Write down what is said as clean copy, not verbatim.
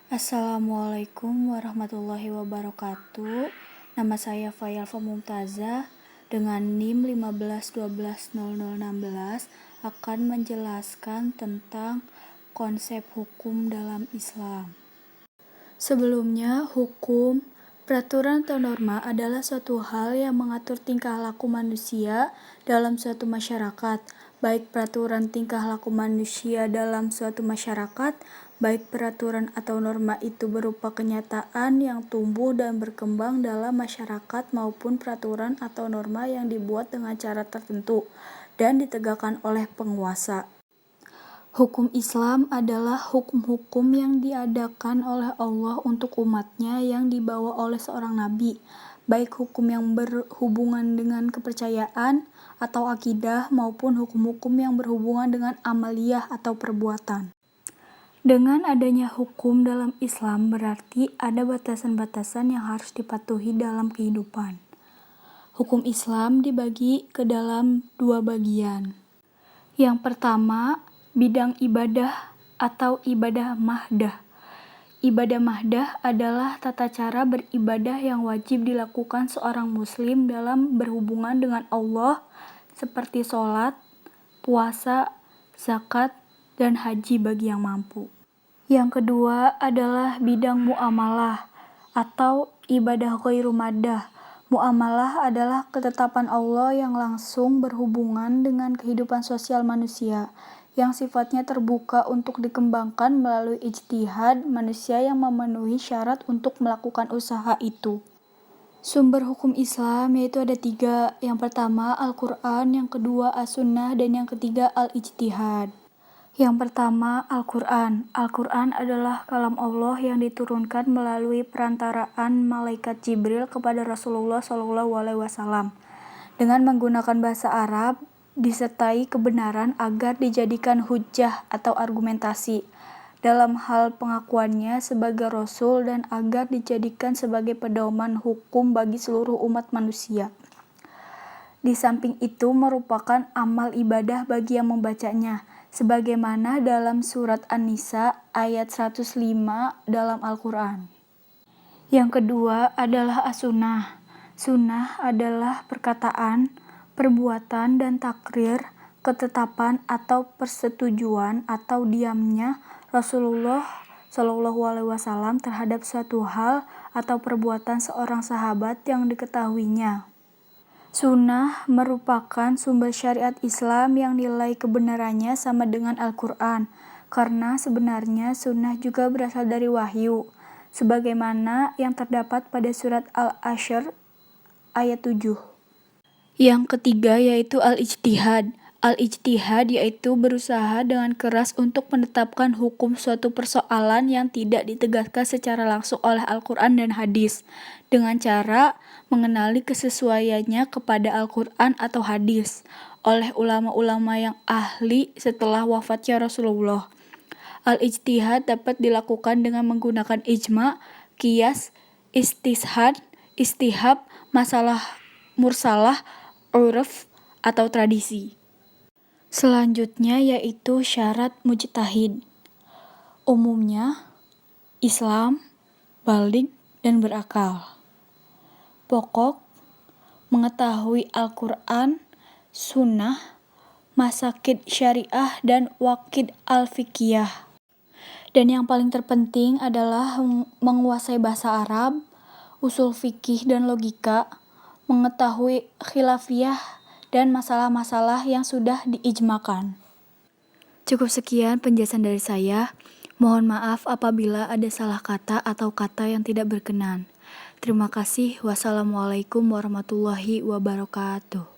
Assalamualaikum warahmatullahi wabarakatuh. Nama saya Fayalfa Mumtazah dengan NIM 15120016 akan menjelaskan tentang konsep hukum dalam Islam. Sebelumnya, hukum, peraturan atau norma adalah suatu hal yang mengatur tingkah laku manusia dalam suatu masyarakat, baik peraturan tingkah laku manusia dalam suatu masyarakat, baik peraturan atau norma itu berupa kenyataan yang tumbuh dan berkembang dalam masyarakat maupun peraturan atau norma yang dibuat dengan cara tertentu dan ditegakkan oleh penguasa. Hukum Islam adalah hukum-hukum yang diadakan oleh Allah untuk umatnya yang dibawa oleh seorang nabi, baik hukum yang berhubungan dengan kepercayaan atau akidah maupun hukum-hukum yang berhubungan dengan amaliyah atau perbuatan. Dengan adanya hukum dalam Islam berarti ada batasan-batasan yang harus dipatuhi dalam kehidupan. Hukum Islam dibagi ke dalam dua bagian. Yang pertama, bidang ibadah atau ibadah mahdah. Ibadah mahdah adalah tata cara beribadah yang wajib dilakukan seorang muslim dalam berhubungan dengan Allah seperti sholat, puasa, zakat, dan haji bagi yang mampu. Yang kedua adalah bidang muamalah atau ibadah ghairu maddah. Muamalah adalah ketetapan Allah yang langsung berhubungan dengan kehidupan sosial manusia, yang sifatnya terbuka untuk dikembangkan melalui ijtihad manusia yang memenuhi syarat untuk melakukan usaha itu. Sumber hukum Islam yaitu ada 3. Yang pertama Al-Quran, yang kedua As-Sunnah, dan yang ketiga Al-Ijtihad. Yang pertama Al-Quran. Al-Quran adalah kalam Allah yang diturunkan melalui perantaraan malaikat Jibril kepada Rasulullah SAW dengan menggunakan bahasa Arab disertai kebenaran agar dijadikan hujjah atau argumentasi dalam hal pengakuannya sebagai Rasul dan agar dijadikan sebagai pedoman hukum bagi seluruh umat manusia. Di samping itu merupakan amal ibadah bagi yang membacanya, sebagaimana dalam surat An-Nisa ayat 105 dalam Al-Quran. Yang kedua adalah As-Sunnah. Sunnah adalah perkataan, perbuatan, dan takrir, ketetapan atau persetujuan atau diamnya Rasulullah SAW terhadap suatu hal atau perbuatan seorang sahabat yang diketahuinya. Sunnah merupakan sumber syariat Islam yang nilai kebenarannya sama dengan Al-Quran, karena sebenarnya sunnah juga berasal dari wahyu, sebagaimana yang terdapat pada surat Al-Ashr ayat 7. Yang ketiga yaitu Al-Ijtihad. Al-Ijtihad yaitu berusaha dengan keras untuk menetapkan hukum suatu persoalan yang tidak ditegaskan secara langsung oleh Al-Quran dan hadis, dengan cara mengenali kesesuaiannya kepada Al-Quran atau hadis oleh ulama-ulama yang ahli setelah wafatnya Rasulullah. Al-Ijtihad dapat dilakukan dengan menggunakan ijma, qiyas, istishad, istihab, masalah mursalah, uruf, atau tradisi. Selanjutnya yaitu syarat mujtahid. Umumnya, Islam, baligh, dan berakal. Pokok, mengetahui Al-Quran, Sunnah, masakid syariah, dan waqid al-fiqhiyah. Dan yang paling terpenting adalah menguasai bahasa Arab, usul fikih dan logika, mengetahui khilafiyah, dan masalah-masalah yang sudah diijmakan. Cukup sekian penjelasan dari saya. Mohon maaf apabila ada salah kata atau kata yang tidak berkenan. Terima kasih. Wassalamualaikum warahmatullahi wabarakatuh.